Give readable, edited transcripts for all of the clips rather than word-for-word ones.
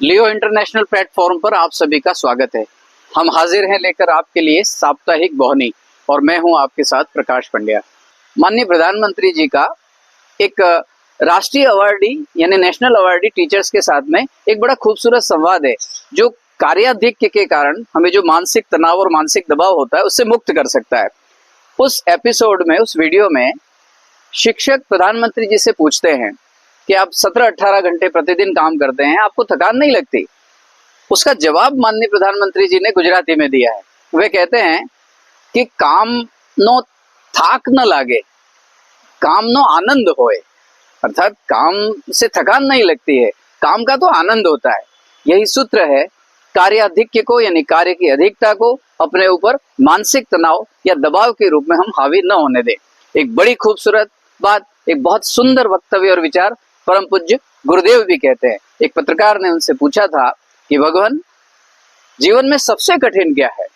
लियो international platform पर आप सभी का स्वागत है। हम हाजिर हैं लेकर आपके लिए साप्ताहिक बोहनी और मैं हूं आपके साथ प्रकाश पंड्या। माननीय प्रधानमंत्री जी का एक राष्ट्रीय अवार्डी यानी नेशनल अवार्डी टीचर्स के साथ में एक बड़ा खूबसूरत संवाद है जो कार्याधिक्य के कारण हमें जो मानसिक तनाव और मानसिक दबाव होता है उससे मुक्त कर सकता है। उस एपिसोड में, उस वीडियो में शिक्षक प्रधानमंत्री जी से पूछते हैं कि आप 17-18 घंटे प्रतिदिन काम करते हैं, आपको थकान नहीं लगती? उसका जवाब माननीय प्रधानमंत्री जी ने गुजराती में दिया है। वे कहते हैं कि काम नो थाक न लागे, काम नो आनंद होए, अर्थात काम से थकान नहीं लगती है, काम का तो आनंद होता है। यही सूत्र है कार्याधिक्य को यानी कार्य की अधिकता को अपने ऊपर मानसिक तनाव या दबाव के रूप में हम हावी न होने दें। एक बड़ी खूबसूरत बात, एक बहुत सुंदर वक्तव्य और विचार परम पूज्य गुरुदेव भी कहते हैं। एक पत्रकार ने उनसे पूछा था कि भगवान, जीवन में सबसे कठिन क्या है?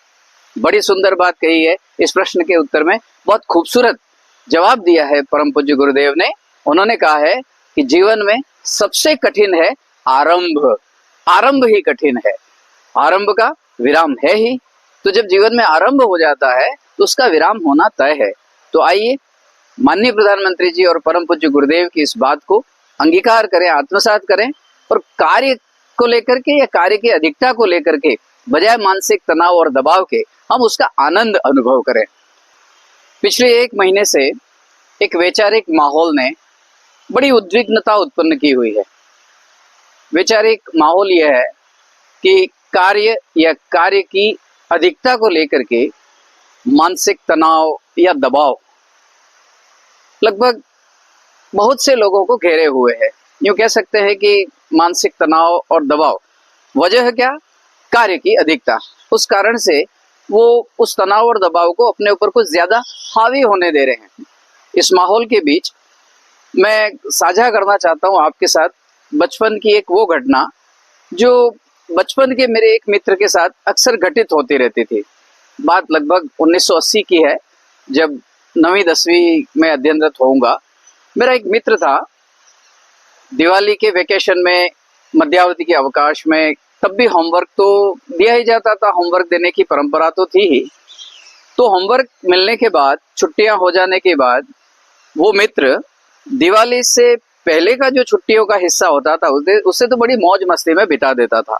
बड़ी सुंदर बात कही है। इस प्रश्न के उत्तर में बहुत खूबसूरत जवाब दिया है परम पूज्य गुरुदेव ने। उन्होंने कहा है कि जीवन में सबसे कठिन है आरंभ। आरंभ ही कठिन है, आरंभ का विराम है ही। तो जब जीवन में आरंभ हो जाता है तो उसका विराम होना तय है। तो आइए माननीय प्रधानमंत्री जी और परम पूज्य गुरुदेव की इस बात को अंगीकार करें, आत्मसात करें और कार्य को लेकर के या कार्य की अधिकता को लेकर के बजाय मानसिक तनाव और दबाव के हम उसका आनंद अनुभव करें। पिछले 1 महीने से एक वैचारिक माहौल ने बड़ी उद्विग्नता उत्पन्न की हुई है। वैचारिक माहौल यह है कि कार्य या कार्य की अधिकता को लेकर के मानसिक तनाव या दबाव लगभग बहुत से लोगों को घेरे हुए है। यूं कह सकते हैं कि मानसिक तनाव और दबाव वजह क्या? कार्य की अधिकता। उस कारण से वो उस तनाव और दबाव को अपने ऊपर कुछ ज्यादा हावी होने दे रहे हैं। इस माहौल के बीच मैं साझा करना चाहता हूं आपके साथ बचपन की एक वो घटना जो बचपन के मेरे एक मित्र के साथ अक्सर घटित होती रहती थी। बात लगभग 1980 की है, जब 9वीं-10वीं में अध्ययनरत होऊंगा। मेरा एक मित्र था, दिवाली के वेकेशन में, मध्यावधि के अवकाश में, तब भी होमवर्क तो दिया ही जाता था, होमवर्क देने की परंपरा तो थी ही। तो होमवर्क मिलने के बाद, छुट्टियां हो जाने के बाद, वो मित्र दिवाली से पहले का जो छुट्टियों का हिस्सा होता था उससे तो बड़ी मौज मस्ती में बिता देता था।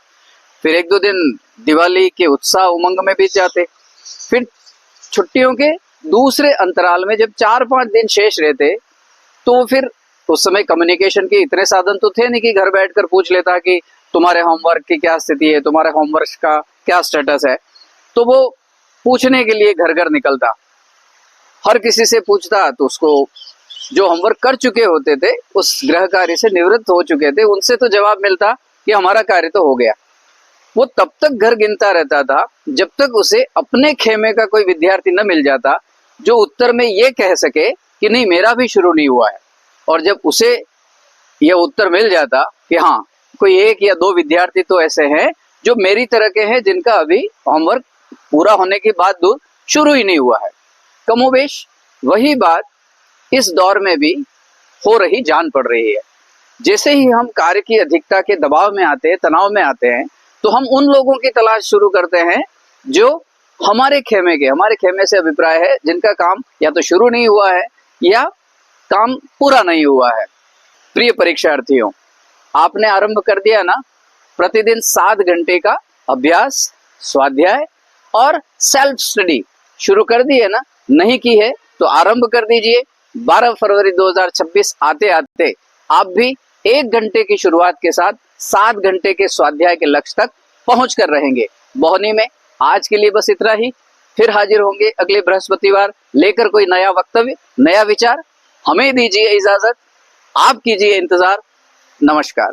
फिर 1-2 दिन दिवाली के उत्साह उमंग में बीत जाते। फिर छुट्टियों के दूसरे अंतराल में जब 4-5 दिन शेष रहते तो फिर उस समय कम्युनिकेशन के इतने साधन तो थे नहीं कि घर बैठकर पूछ लेता कि तुम्हारे होमवर्क की क्या स्थिति है, तुम्हारे होमवर्क का क्या स्टेटस है। तो वो पूछने के लिए घर घर निकलता, हर किसी से पूछता। तो उसको जो होमवर्क कर चुके होते थे, उस गृह कार्य से निवृत्त हो चुके थे, उनसे तो जवाब मिलता कि हमारा कार्य तो हो गया। वो तब तक घर गिनता रहता था जब तक उसे अपने खेमे का कोई विद्यार्थी न मिल जाता जो उत्तर में ये कह सके कि नहीं, मेरा भी शुरू नहीं हुआ है। और जब उसे यह उत्तर मिल जाता कि हाँ, कोई 1 या 2 विद्यार्थी तो ऐसे हैं जो मेरी तरह के हैं जिनका अभी होमवर्क पूरा होने के बाद दूर शुरू ही नहीं हुआ है। कमोबेश वही बात इस दौर में भी हो रही जान पड़ रही है। जैसे ही हम कार्य की अधिकता के दबाव में आते हैं, तनाव में आते हैं, तो हम उन लोगों की तलाश शुरू करते हैं जो हमारे खेमे से अभिप्राय है जिनका काम या तो शुरू नहीं हुआ है या काम पूरा नहीं हुआ है। प्रिय परीक्षार्थियों, आपने आरंभ कर दिया ना प्रतिदिन 7 घंटे का अभ्यास, स्वाध्याय और सेल्फ स्टडी शुरू कर दी है ना? नहीं की है तो आरंभ कर दीजिए। 12 फरवरी 2026 आते आते आप भी 1 घंटे की शुरुआत के साथ 7 घंटे के स्वाध्याय के लक्ष्य तक पहुंच कर रहेंगे। बोहनी में आज के लिए बस इतना ही। फिर हाजिर होंगे अगले बृहस्पतिवार लेकर कोई नया वक्तव्य, नया विचार। हमें दीजिए इजाजत, आप कीजिए इंतजार। नमस्कार।